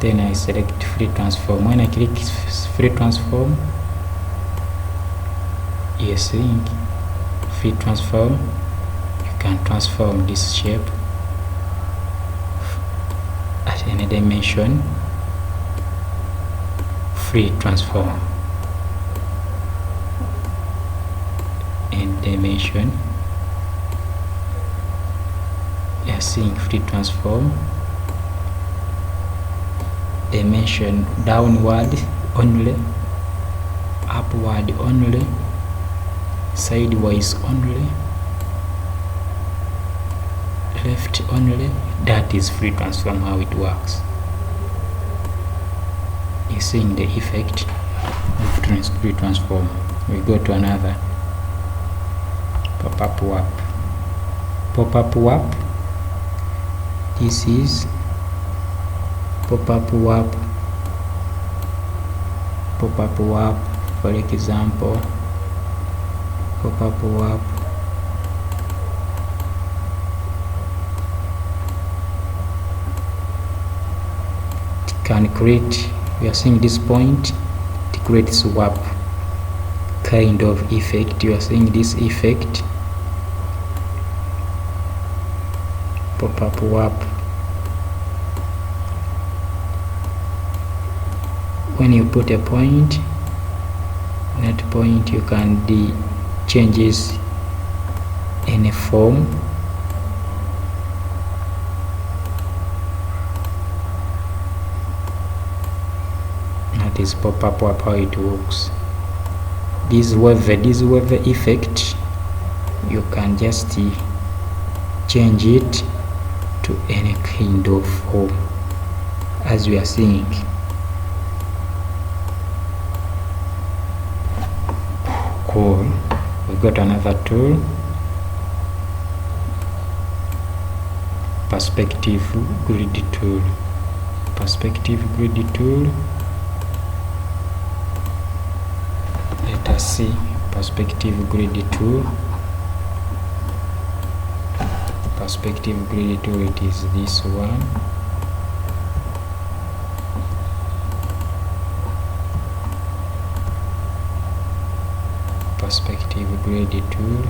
Then I select free transform. When I click free transform, you're seeing free transform. You can transform this shape at any dimension. Free transform in dimension. You're seeing free transform. Dimension downward only, upward only, sideways only, left only. That is free transform, how it works. You're seeing the effect of free transform. We go to another pop-up warp. This is pop-up warp pop-up warp, for example, pop-up warp. It can create, we are seeing this point, it creates warp kind of effect. You are seeing this effect, pop-up warp. When you put a point, that point you can changes any form. That is pop-up warp, how it works. This wave effect, you can just change it to any kind of form, as we are seeing. Cool. We got another tool, perspective grid tool. Perspective grid tool. Let us see perspective grid tool. Perspective grid tool, it is this one. Perspective grid tool.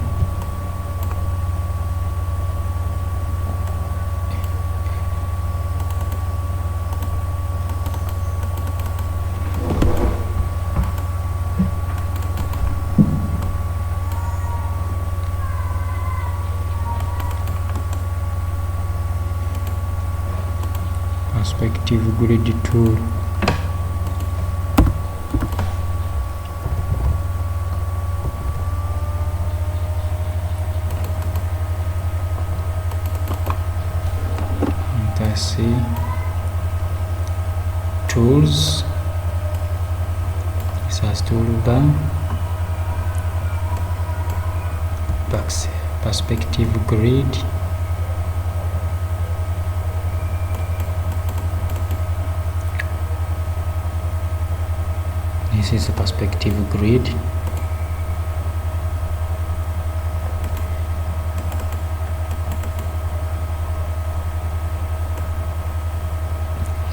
Perspective grid tool. Let's see, tools. This has toolbar, perspective grid. This is a perspective grid.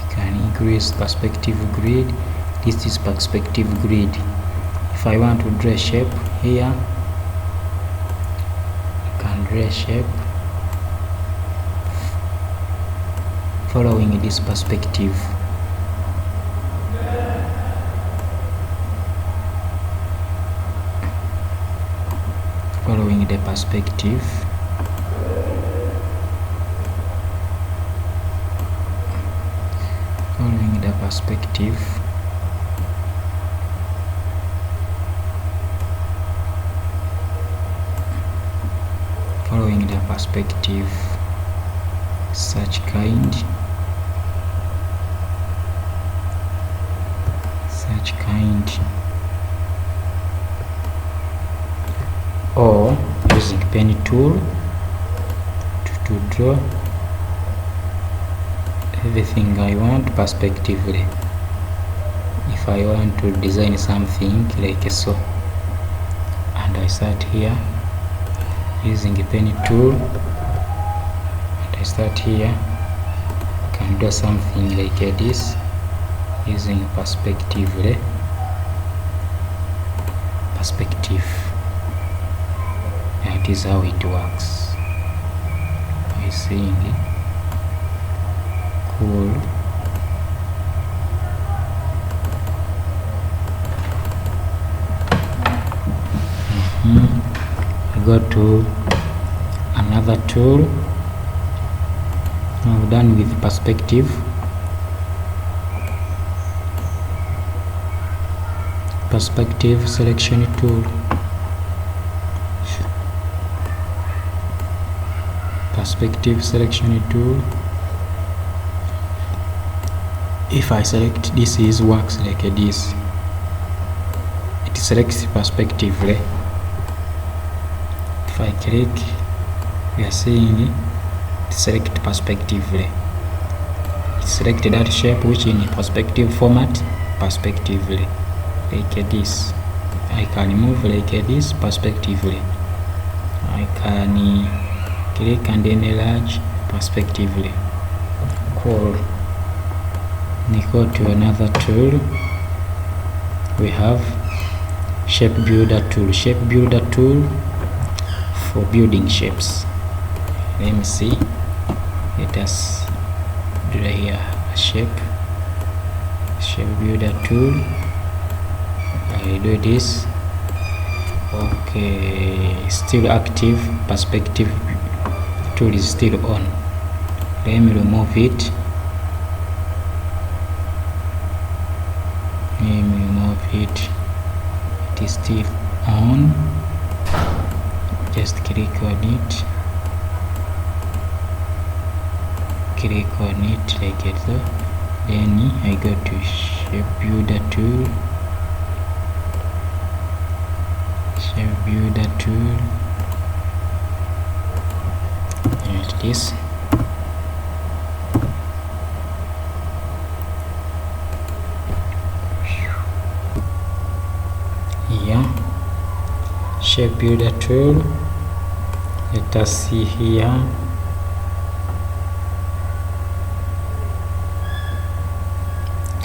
You can increase perspective grid. This is perspective grid. If I want to draw a shape here, I can draw a shape following this perspective. Following the perspective. Following the perspective. Following the perspective. Such kind. Such kind. Or using pen tool to draw everything I want perspectively. If I want to design something like so, and I start here using a pen tool, and I start here, I can do something like this using perspectively. Perspective. That is how it works. By seeing it. Cool. I go to another tool. I'm done with perspective. Perspective selection tool. Perspective selection tool. If I select this, is works like this. It selects perspectively. If I click, we are seeing it select perspectively. It selected that shape which in perspective format perspectively. like this. I can move like this perspectively. I can click and enlarge perspectively. Cool. We go to another tool. We have shape builder tool. Shape builder tool for building shapes. Let me see. Let us do here a shape builder tool. I do this. Okay, still active. Perspective tool is still on. Let me remove it. It is still on. Just click on it. Click on it like so. Then I go to shape builder tool. Shape builder tool. Like this. Shape builder tool. Let us see here.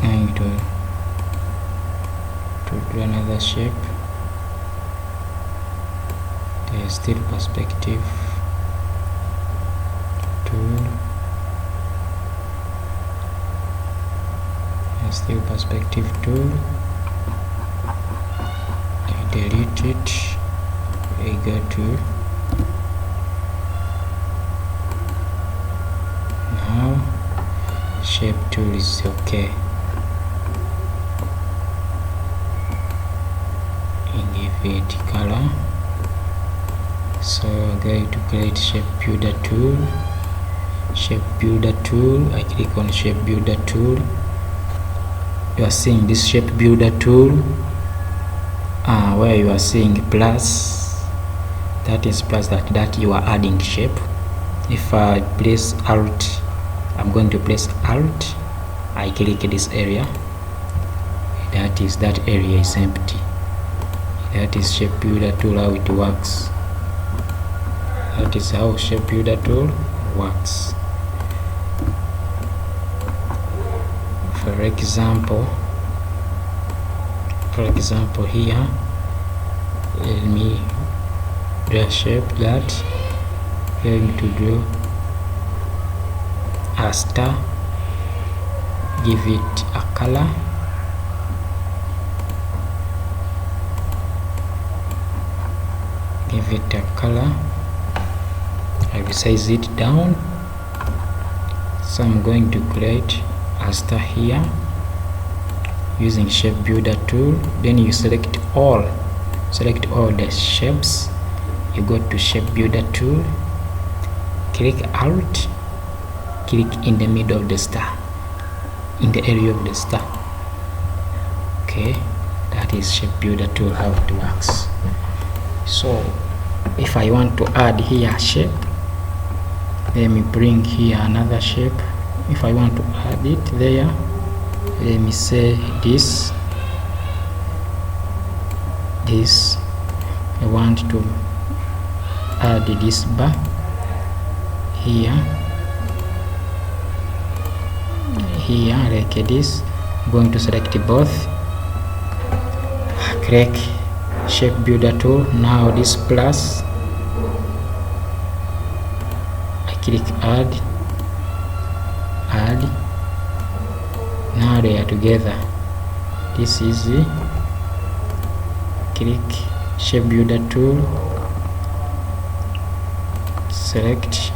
Going to do another shape. There is still perspective tool. There's still perspective tool. I delete it. I go to now shape tool is okay. And give it color. So I'm going to create shape builder tool. Shape builder tool. I click on shape builder tool. You are seeing this shape builder tool where you are seeing plus. That is plus that you are adding shape. If I place Alt, I'm going to place Alt. I click this area. That area is empty. That is shape builder tool, how it works. That is how shape builder tool works. For example here, let me the shape that we're going to do a star. Give it a color. Give it a color. I resize it down. So I'm going to create a star here using shape builder tool. Then you select all the shapes. You go to shape builder tool, click Alt, click in the middle of the star, in the area of the star. Okay, that is shape builder tool, how it works. So if I want to add here shape, let me bring here another shape. If I want to add it there, let me say this I want to add this bar here like this. I'm going to select both, click shape builder tool. Now this plus, I click add. Now they are together. This is the click shape builder tool, select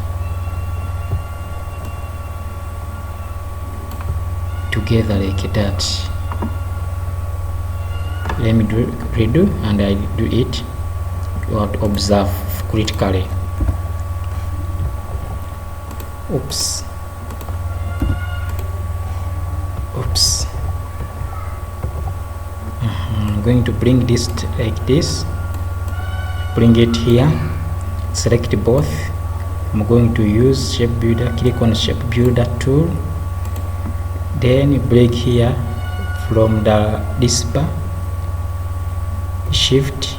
together like that. Let me redo and I do it. You have to observe critically. Oops. I'm going to bring this like this, bring it here, select both. I'm going to use shape builder, click on shape builder tool, then bring here from this bar, shift,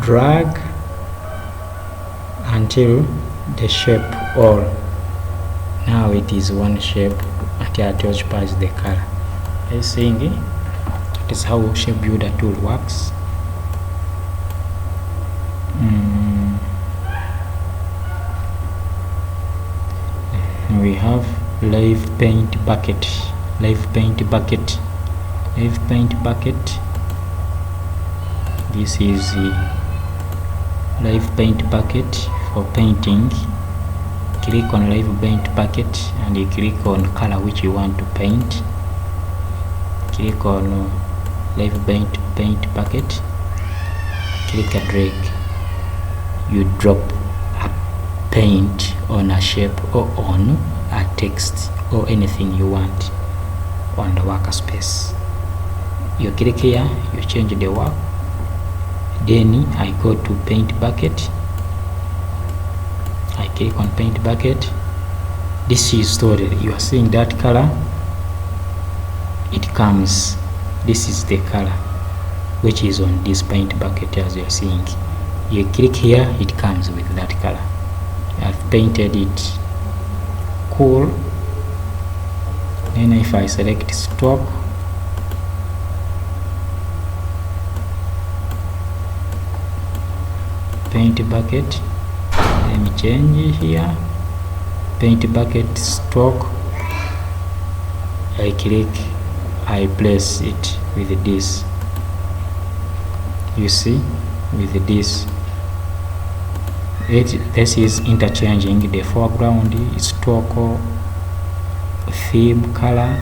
drag until the shape, or now it is one shape until it occupies the color. Are you seeing it? That is how shape builder tool works. We have live paint bucket. This is the live paint bucket for painting. Click on live paint bucket and you click on color which you want to paint. Click on live paint bucket, click and drag. You drop a paint on a shape or on a text or anything you want on the workspace. You click here, you change the work, then I go to paint bucket. I click on paint bucket. This is stored. You are seeing that color, it comes, this is the color which is on this paint bucket. As you are seeing, you click here, it comes with that color. I've painted it cool. Then if I select stop, paint bucket, let me change here, paint bucket stock, I click, I place it with this. You see, with this, this is interchanging the foreground, stock, theme color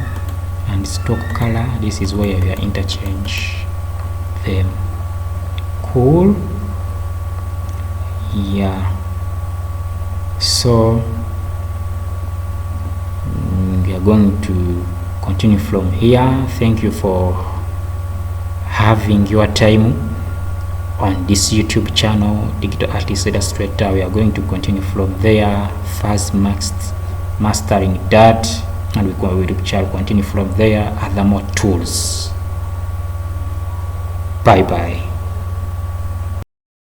and stock color. This is where we are interchange them. Cool. Yeah, so we are going to continue from here. Thank you for having your time on this YouTube channel, Digital Artist Illustrator. We are going to continue from there, first mastering that, and we shall continue from there, other more tools. Bye bye.